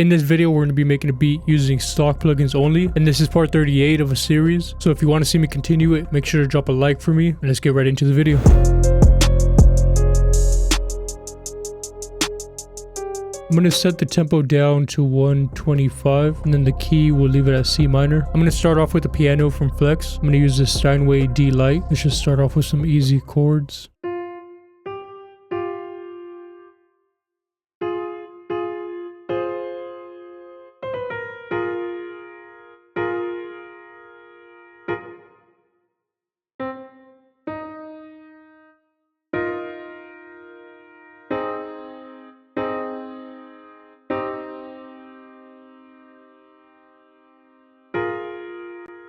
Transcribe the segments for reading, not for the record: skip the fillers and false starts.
In this video, we're going to be making a beat using stock plugins only, and this is part 38 of a series. So if you want to see me continue it, make sure to drop a like for me, and let's get right into the video. I'm going to set the tempo down to 125, and then the key we'll leave it at C minor. I'm going to start off with the piano from Flex. I'm going to use the Steinway D light. Let's just start off with some easy chords.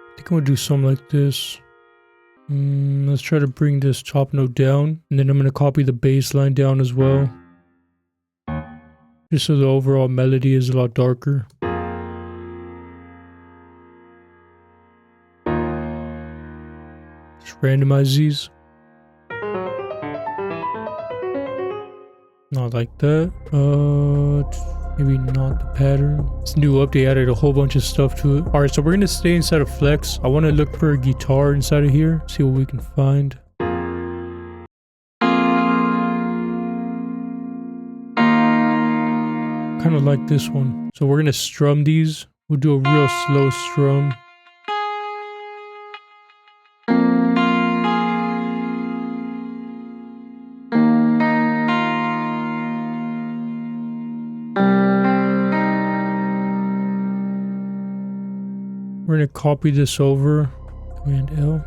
I think I'm gonna do something like this. Let's try to bring this top note down, and then I'm gonna copy the bass line down as well, just so the overall melody is a lot darker. Just randomize these. Not like that. Maybe not the pattern. This new update added a whole bunch of stuff to it. Alright, so we're gonna stay inside of Flex. I want to look for a guitar inside of here, see what we can find. Kind of like this one. So we're gonna strum these. We'll do a real slow strum. We're going to copy this over, Command L.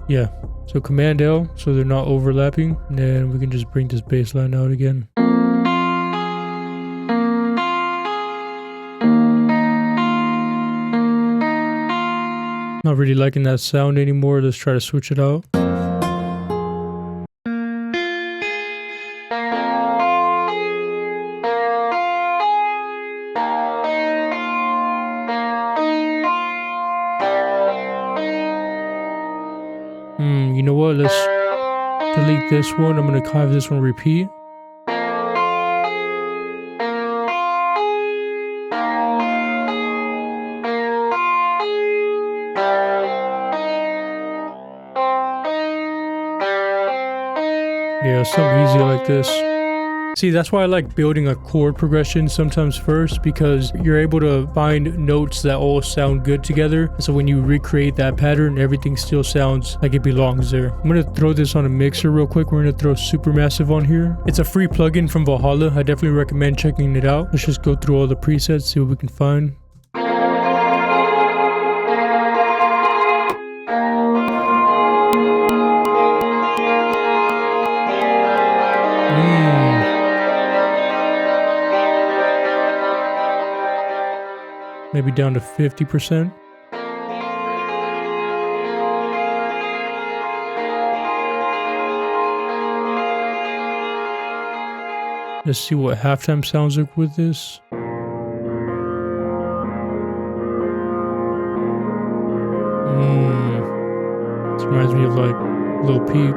Yeah, so Command L, so they're not overlapping. And then we can just bring this bass line out again. Not really liking that sound anymore. Let's try to switch it out. You know what? Let's delete this one. I'm going to have this one repeat. Yeah, something easy like this. See, that's why I like building a chord progression sometimes first, because you're able to find notes that all sound good together. So when you recreate that pattern, everything still sounds like it belongs there. I'm going to throw this on a mixer real quick. We're going to throw Supermassive on here. It's a free plugin from Valhalla. I definitely recommend checking it out. Let's just go through all the presets, see what we can find. Maybe down to 50%. Let's see what halftime sounds like with this. This reminds me of like Lil Peep.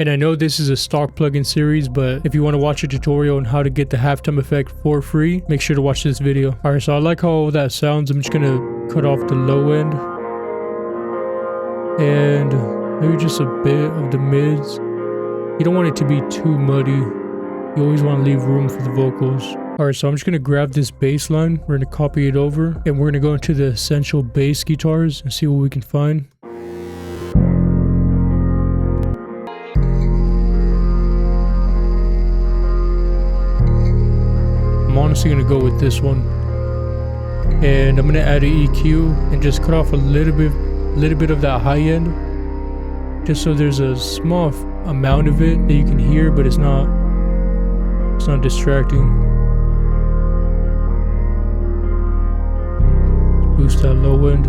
And I know this is a stock plugin series, but if you want to watch a tutorial on how to get the halftime effect for free, make sure to watch this video. Alright, so I like how that sounds. I'm just going to cut off the low end. And maybe just a bit of the mids. You don't want it to be too muddy. You always want to leave room for the vocals. Alright, so I'm just going to grab this bass line. We're going to copy it over. And we're going to go into the essential bass guitars and see what we can find. I'm honestly gonna go with this one, and I'm gonna add an EQ and just cut off a little bit of that high end, just so there's a small amount of it that you can hear, but it's not distracting. Boost that low end.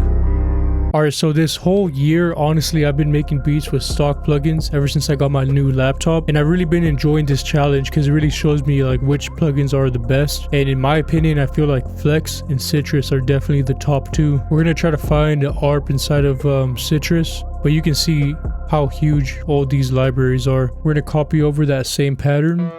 Alright, so this whole year, honestly, I've been making beats with stock plugins ever since I got my new laptop, and I've really been enjoying this challenge because it really shows me like which plugins are the best. And in my opinion, I feel like Flex and Citrus are definitely the top two. We're gonna try to find the ARP inside of Citrus, but you can see how huge all these libraries are. We're gonna copy over that same pattern.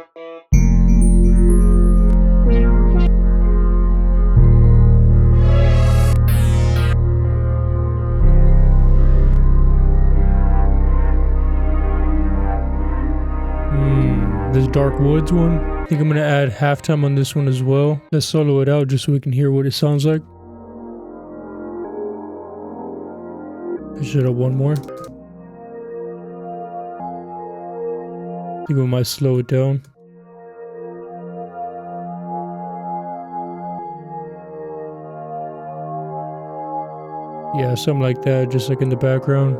dark woods one. I think I'm gonna add halftime on this one as well. Let's solo it out just so we can hear what it sounds like. I should have one more. I think we might slow it down. Yeah, something like that, just like in the background.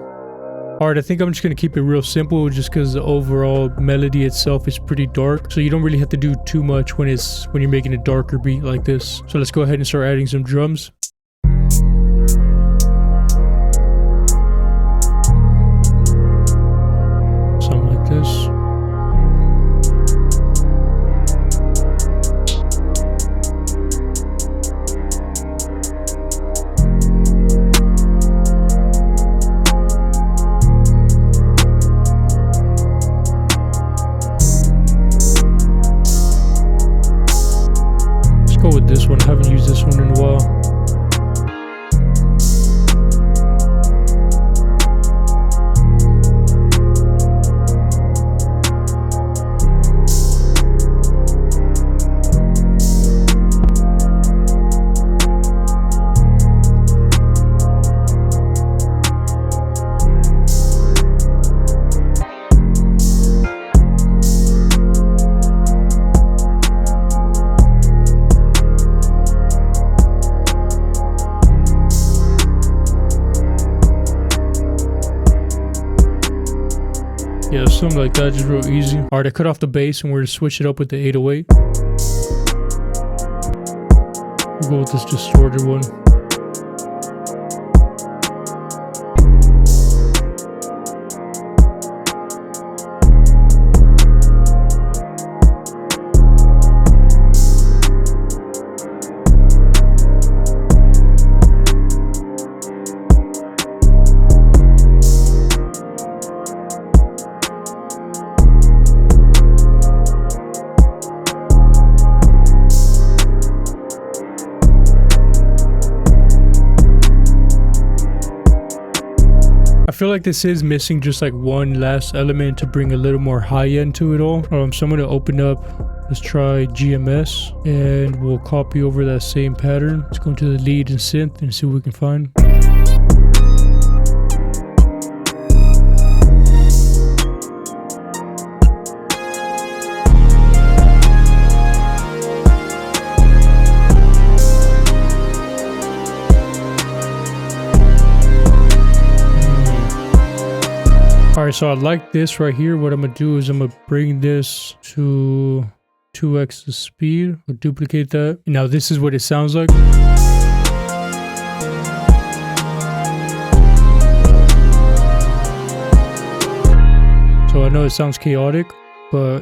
Alright, I think I'm just going to keep it real simple just because the overall melody itself is pretty dark. So you don't really have to do too much when you're making a darker beat like this. So let's go ahead and start adding some drums. Something like this. Go with this one. I haven't used this one in a while. Yeah, something like that, just real easy. Alright, I cut off the bass and we're gonna switch it up with the 808. We'll go with this distorted one. I feel like this is missing just like one last element to bring a little more high end to it all. So I'm going to open up, let's try GMS, and we'll copy over that same pattern. Let's go into the lead and synth and see what we can find. Alright, so I like this right here. What I'm going to do is I'm going to bring this to 2x the speed. I'll duplicate that. Now this is what it sounds like. So I know it sounds chaotic, but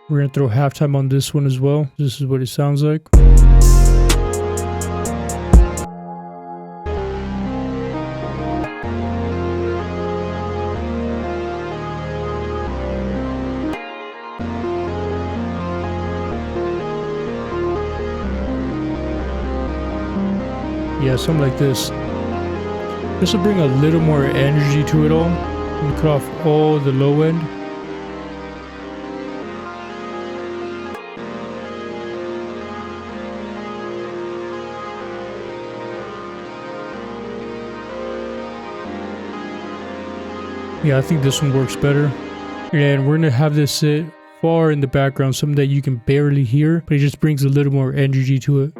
we're going to throw halftime on this one as well. This is what it sounds like. Yeah, something like this. This will bring a little more energy to it all. I'm gonna cut off all the low end. Yeah, I think this one works better. And we're gonna have this sit far in the background, something that you can barely hear, but it just brings a little more energy to it.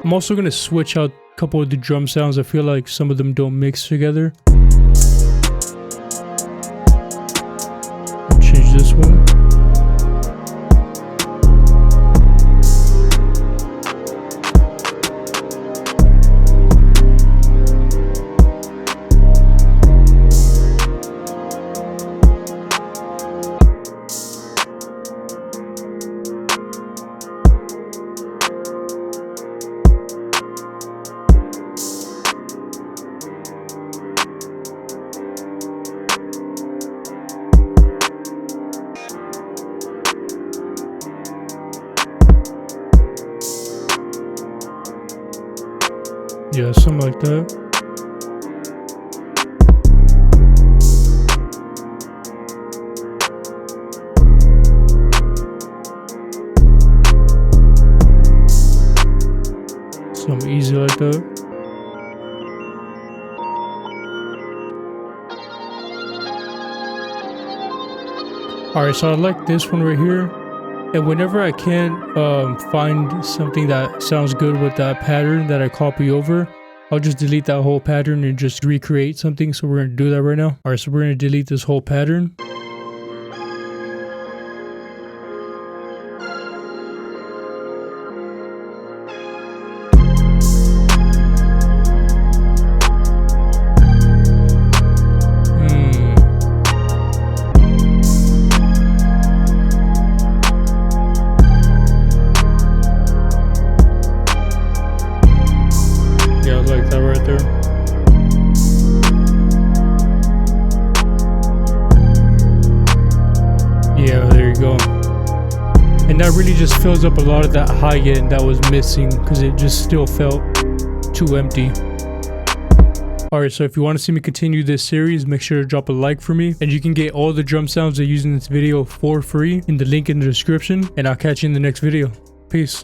I'm also going to switch out a couple of the drum sounds. I feel like some of them don't mix together. I'll change this one. Yeah, something like that. Something easy like that. Alright, so I like this one right here. And whenever I can't find something that sounds good with that pattern that I copy over, I'll just delete that whole pattern and just recreate something. So we're going to do that right now. Alright, so we're going to delete this whole pattern. Yeah, I like that right there. Yeah, there you go. And that really just fills up a lot of that high end that was missing because it just still felt too empty. Alright, so if you want to see me continue this series, make sure to drop a like for me. And you can get all the drum sounds I use in this video for free in the link in the description. And I'll catch you in the next video. Peace.